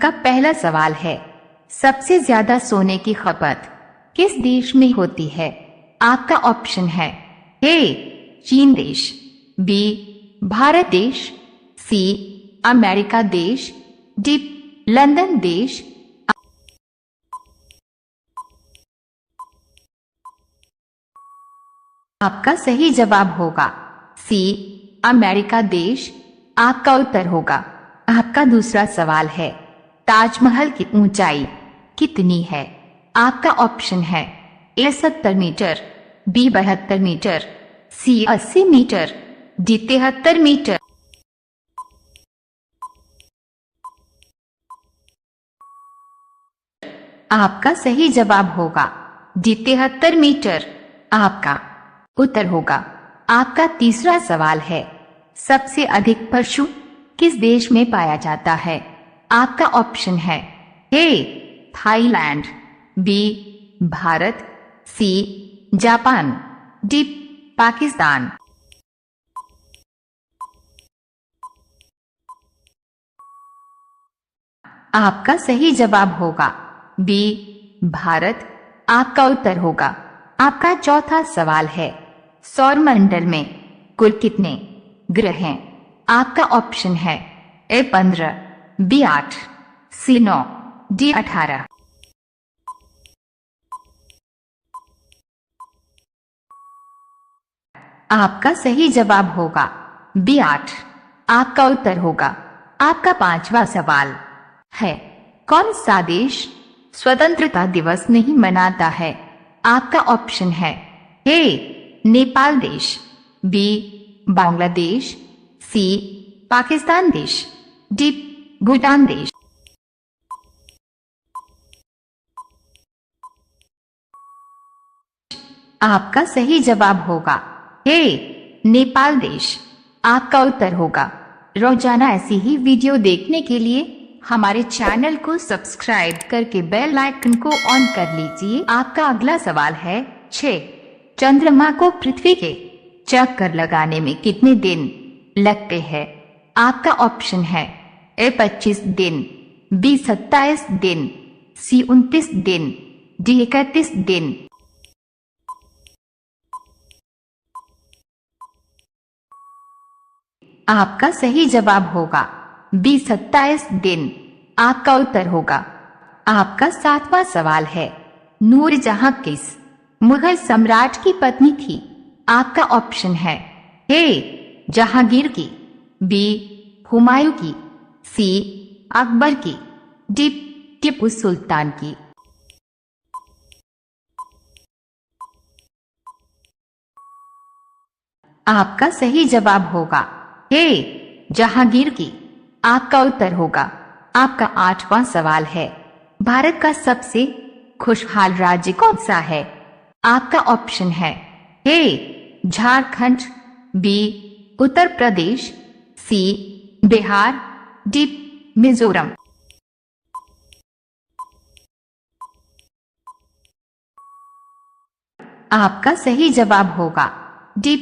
आपका पहला सवाल है, सबसे ज्यादा सोने की खपत किस देश में होती है? आपका ऑप्शन है ए चीन देश, बी भारत देश, सी अमेरिका देश, डी लंदन देश। आपका सही जवाब होगा सी अमेरिका देश। आपका उत्तर होगा। आपका दूसरा सवाल है, ताजमहल की ऊंचाई कितनी है? आपका ऑप्शन है ए 70 मीटर, बी 72 मीटर, सी 80 मीटर, डी 73 मीटर। आपका सही जवाब होगा डी 73 मीटर। आपका उत्तर होगा। आपका तीसरा सवाल है, सबसे अधिक पशु किस देश में पाया जाता है? आपका ऑप्शन है A Thailand, B Bharat, C Japan, D Pakistan. आपका सही जवाब होगा बी भारत। आपका उत्तर होगा। आपका चौथा सवाल है, सौरमंडल में कुल कितने ग्रह हैं? आपका ऑप्शन है ए 15, बी 8, सी 9, डी 18। आपका सही जवाब होगा बी 8। आपका उत्तर होगा। आपका पांचवा सवाल है, कौन सा देश स्वतंत्रता दिवस नहीं मनाता है? आपका ऑप्शन है ए नेपाल देश, बी बांग्लादेश, सी पाकिस्तान देश, डी भूटान देश। आपका सही जवाब होगा ए नेपाल देश। आपका उत्तर होगा। रोजाना ऐसी ही वीडियो देखने के लिए हमारे चैनल को सब्सक्राइब करके बेल आइकन को ऑन कर लीजिए। आपका अगला सवाल है, 6 चंद्रमा को पृथ्वी के चक्कर लगाने में कितने दिन लगते हैं? आपका ऑप्शन है ए 25 दिन, बी 27 दिन, सी 29 दिन, डी 31 दिन। आपका सही जवाब होगा बी 27 दिन। आपका उत्तर होगा। आपका सातवां सवाल है, नूरजहां किस मुगल सम्राट की पत्नी थी? आपका ऑप्शन है ए जहांगीर की, बी हुमायूं की, सी अकबर की, डी टीपू सुल्तान की। आपका सही जवाब होगा ए जहांगीर की। आपका उत्तर होगा। आपका आठवां सवाल है, भारत का सबसे खुशहाल राज्य कौन सा है? आपका ऑप्शन है ए झारखंड, बी उत्तर प्रदेश, सी बिहार, डी मिजोरम। आपका सही जवाब होगा डी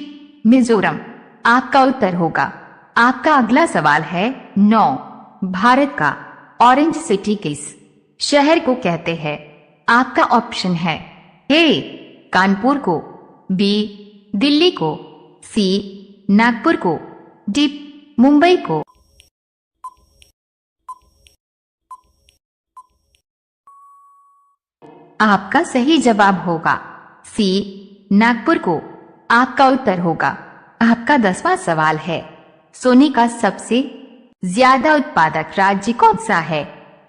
मिजोरम। आपका उत्तर होगा। आपका अगला सवाल है, 9 भारत का ऑरेंज सिटी किस शहर को कहते हैं? आपका ऑप्शन है ए कानपुर को, बी दिल्ली को, सी नागपुर को, डी मुंबई को। आपका सही जवाब होगा सी नागपुर को। आपका उत्तर होगा। आपका 10वां सवाल है, सोने का सबसे ज्यादा उत्पादक राज्य कौन सा है?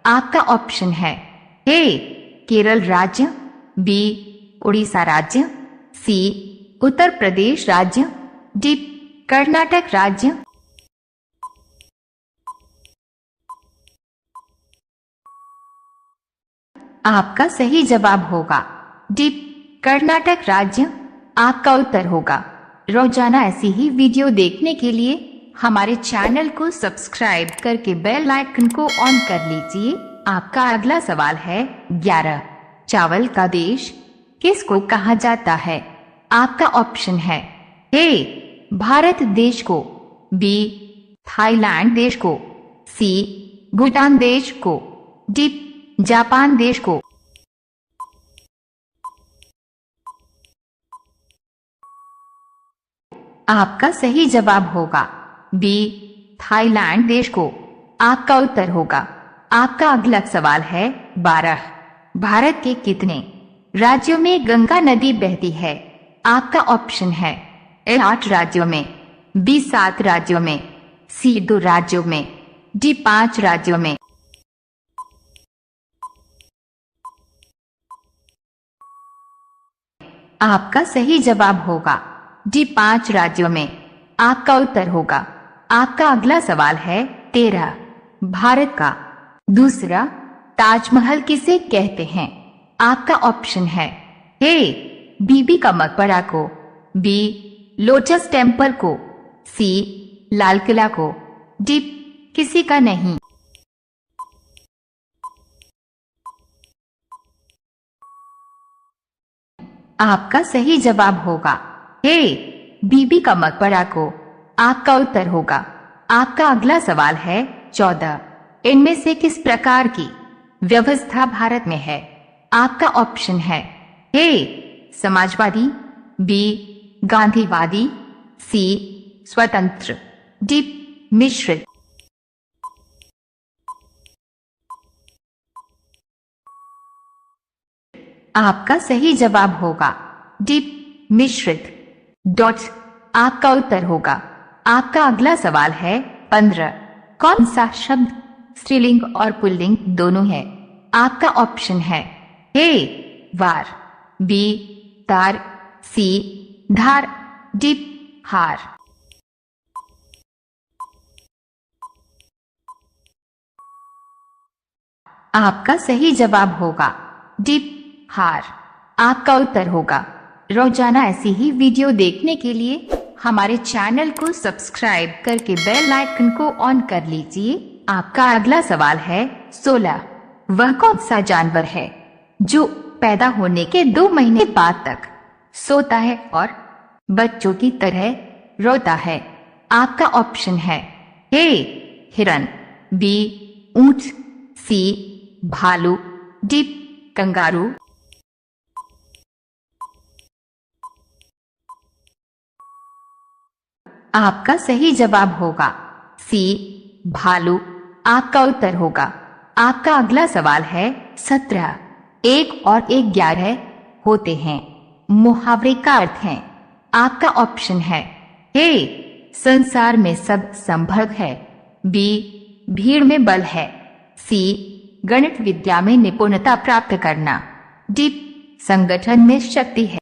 आपका ऑप्शन है ए केरल राज्य, बी उड़ीसा राज्य, सी उत्तर प्रदेश राज्य, डी कर्नाटक राज्य। आपका सही जवाब होगा डी कर्नाटक राज्य। आपका उत्तर होगा। रोजाना ऐसी ही वीडियो देखने के लिए हमारे चैनल को सब्सक्राइब करके बेल आइकन को ऑन कर लीजिए। आपका अगला सवाल है, 11 चावल का देश किसको कहा जाता है? आपका ऑप्शन है ए भारत देश को, बी थाईलैंड देश को, सी भूटान देश को, डी जापान देश को, आपका सही जवाब होगा बी थाईलैंड देश को। आपका उत्तर होगा। आपका अगला सवाल है 12। भारत के कितने राज्यों में गंगा नदी बहती है? आपका ऑप्शन है ए 8 राज्यों में, बी 7 राज्यों में, सी 2 राज्यों में, डी 5 राज्यों में। आपका सही जवाब होगा डी 5 राज्यों में। आपका उत्तर होगा। आपका अगला सवाल है 13। भारत का दूसरा ताजमहल किसे कहते हैं? आपका ऑप्शन है ए बीबी का मकबरा को, बी लोटस टेम्पल को, सी लाल किला को, डी किसी का नहीं। आपका सही जवाब होगा ए बीबी का मकबरा को। आपका उत्तर होगा। आपका अगला सवाल है 14। इनमें से किस प्रकार की व्यवस्था भारत में है? आपका ऑप्शन है ए समाजवादी, बी गांधीवादी, सी स्वतंत्र, डी मिश्रित। आपका सही जवाब होगा डी मिश्रित। डॉट आपका उत्तर होगा। आपका अगला सवाल है 15। कौन सा शब्द स्त्रीलिंग और पुल्लिंग दोनों है? आपका ऑप्शन है ए वार, बी तार, सी धार, डी हार। आपका सही जवाब होगा डी हार। आपका उत्तर होगा। रोजाना ऐसी ही वीडियो देखने के लिए हमारे चैनल को सब्सक्राइब करके बेल आइकन को ऑन कर लीजिए। आपका अगला सवाल है 16। वह कौन सा जानवर है जो पैदा होने के 2 महीने बाद तक सोता है और बच्चों की तरह रोता है? आपका ऑप्शन है ए हिरन, बी ऊंट, सी भालू, डी कंगारू। आपका सही जवाब होगा सी भालू। आपका उत्तर होगा। आपका अगला सवाल है 17। 1 और 1 11 होते हैं मुहावरे का अर्थ है? आपका ऑप्शन है ए संसार में सब संभव है, बी भीड़ में बल है, सी गणित विद्या में निपुणता प्राप्त करना, डी संगठन में शक्ति है।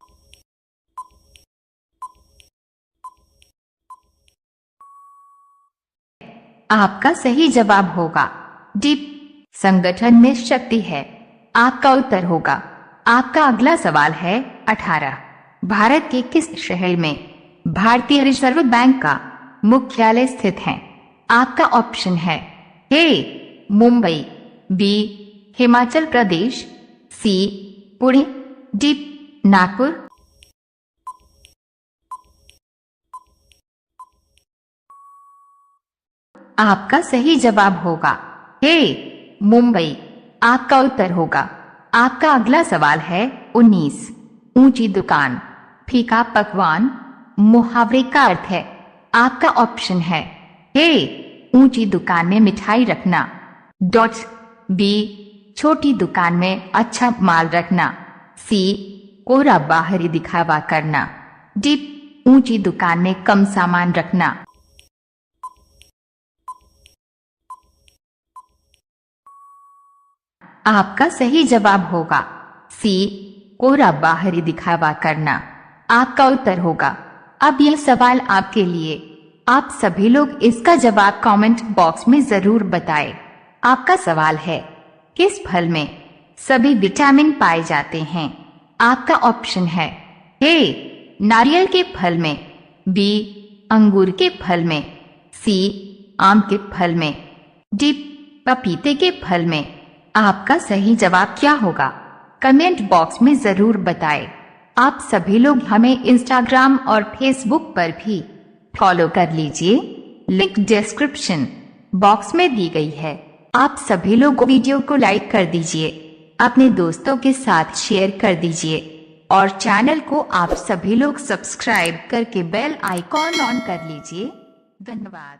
आपका सही जवाब होगा डी संगठन में शक्ति है। आपका उत्तर होगा। आपका अगला सवाल है 18। भारत के किस शहर में भारतीय रिजर्व बैंक का मुख्यालय स्थित है? आपका ऑप्शन है ए मुंबई, बी हिमाचल प्रदेश, सी पुणे, डी नागपुर। आपका सही जवाब होगा ए मुंबई। आपका उत्तर होगा। आपका अगला सवाल है 19। ऊंची दुकान फीका पकवान मुहावरे का अर्थ है? आपका ऑप्शन है ए ऊंची दुकान में मिठाई रखना, डॉट बी छोटी दुकान में अच्छा माल रखना, सी कोरा बाहरी दिखावा करना, डी ऊंची दुकान में कम सामान रखना। आपका सही जवाब होगा सी कोरा बाहरी दिखावा करना। आपका उत्तर होगा। अब यह सवाल आपके लिए। आप सभी लोग इसका जवाब कमेंट बॉक्स में जरूर बताएं। आपका सवाल है किस फल में सभी विटामिन पाए जाते हैं? आपका ऑप्शन है ए नारियल के फल में, बी अंगूर के फल में, सी आम के फल में, डी पपीते के फल में। आपका सही जवाब क्या होगा? कमेंट बॉक्स में जरूर बताएं। आप सभी लोग हमें इंस्टाग्राम और फेसबुक पर भी फॉलो कर लीजिए। लिंक डिस्क्रिप्शन बॉक्स में दी गई है। आप सभी लोग वीडियो को लाइक कर दीजिए, अपने दोस्तों के साथ शेयर कर दीजिए और चैनल को आप सभी लोग सब्सक्राइब करके बेल आइकॉन ऑन कर लीजिए। धन्यवाद।